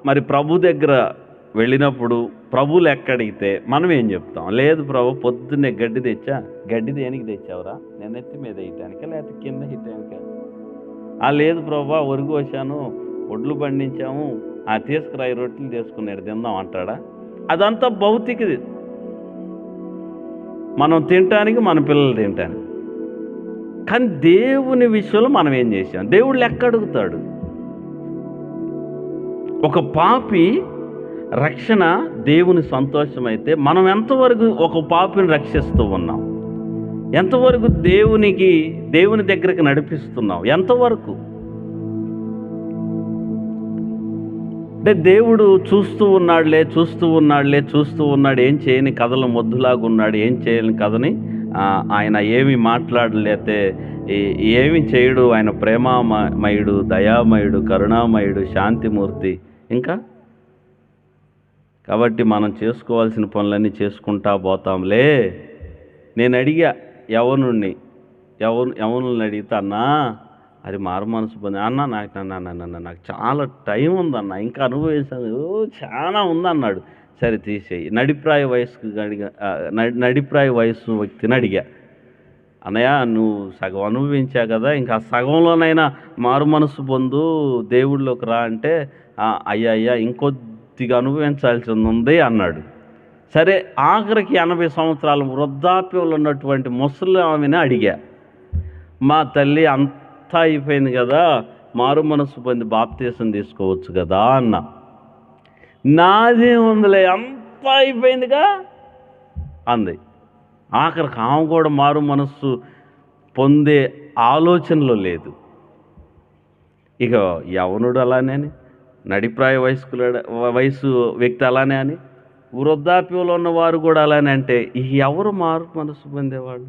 మరి ప్రభు దగ్గర వెళ్ళినప్పుడు ప్రభు లెక్క అడిగితే మనం ఏం చెప్తాం? లేదు ప్రభు, పొద్దున్నే గడ్డి తెచ్చా. గడ్డి దేనికి తెచ్చావురా? నేను ఎత్తి మీద వేయటానిక లేకపోతే కింద వేయటానిక? లేదు ప్రభు, ఒరుగు వచ్చాను, ఒడ్లు పండించాము, తీసుకురా రొట్టెలు తీసుకున్నాడు తిందాం అంటాడా? అదంతా భౌతికది. మనం తినటానికి, మన పిల్లలు తినటానికి. కానీ దేవుని విషయంలో మనం ఏం చేశాం? దేవుడు లెక్క అడుగుతాడు. ఒక పాపి రక్షణ దేవుని సంతోషమైతే మనం ఎంతవరకు ఒక పాపిని రక్షిస్తూ ఉన్నాం? ఎంతవరకు దేవుని దగ్గరికి నడిపిస్తున్నాం? ఎంతవరకు? అంటే దేవుడు చూస్తూ ఉన్నాడు, ఏం చేయని కథలు మొద్దులాగా ఉన్నాడు, ఏం చేయని కథని ఆయన ఏమి మాట్లాడలేతే ఏమి చేయడు. ఆయన ప్రేమామయుడు, దయామయుడు, కరుణామయుడు, శాంతిమూర్తి. ఇంకా కాబట్టి మనం చేసుకోవాల్సిన పనులన్నీ చేసుకుంటా పోతాంలే. నేను అడిగా యవనుల్ని అడిగితే, అన్నా అది మారు మనసు పొంది అన్న నాకు చాలా టైం ఉందన్న, ఇంకా అనుభవించాను, చాలా ఉందన్నాడు. సరే తీసేయి. నడిప్రాయ వయసు వ్యక్తిని అడిగా, అన్నయ్య నువ్వు సగం అనుభవించా కదా, ఇంకా సగంలోనైనా మారు మనసు పొందు, దేవుళ్ళలోకి రా అంటే, అయ్యా ఇంకొద్దిగా అనుభవించాల్సి ఉంది అన్నాడు. సరే ఆఖరికి 80 సంవత్సరాల వృద్ధాప్యంలో ఉన్నటువంటి ముసలి ఆమెని అడిగా, మా తల్లి అంతా అయిపోయింది కదా, మారు మనసు పొంది బాప్తీసం తీసుకోవచ్చు కదా అన్న. నాదే ఉందిలే, అంతా అయిపోయిందిగా అంది. ఆఖరికి ఆమె కూడా మారు మనస్సు పొందే ఆలోచనలో లేదు. ఇక యవనుడు అలానే అని, నడిప్రాయ వయసు వ్యక్తి అలానే అని, వృద్ధాప్యంలో ఉన్నవారు కూడా అలానే అంటే ఎవరు మారు మనసు పొందేవాళ్ళు?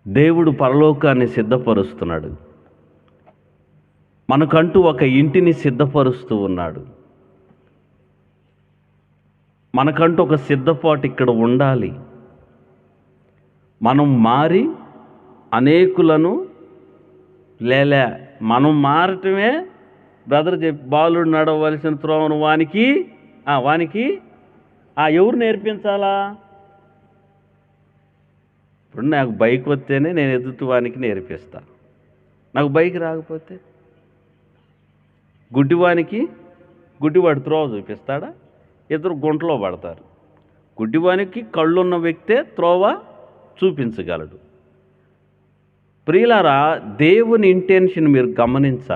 దేవుడు పరలోకాన్ని సిద్ధపరుస్తున్నాడు, మనకంటూ ఒక ఇంటిని సిద్ధపరుస్తూ ఉన్నాడు. మనకంటూ ఒక సిద్ధపాటు ఇక్కడ ఉండాలి. మనం మారి అనేకులను మనం మారటమే బ్రదర్ చెప్పి, బాలుడు నడవలసిన త్రోవను వానికి ఎవరు నేర్పించాలా? ఇప్పుడు నాకు బైక్ వస్తేనే నేను ఎదుటి వానికి నేర్పిస్తా. నాకు బైక్ రాకపోతే గుడ్డివాడు త్రోవ చూపిస్తాడా? ఇద్దరు గుంటలో పడతారు. గుడ్డివానికి కళ్ళున్న వ్యక్తే త్రోవ చూపించగలడు. ప్రియులారా, దేవుని ఇంటెన్షన్ మీరు గమనించాలి.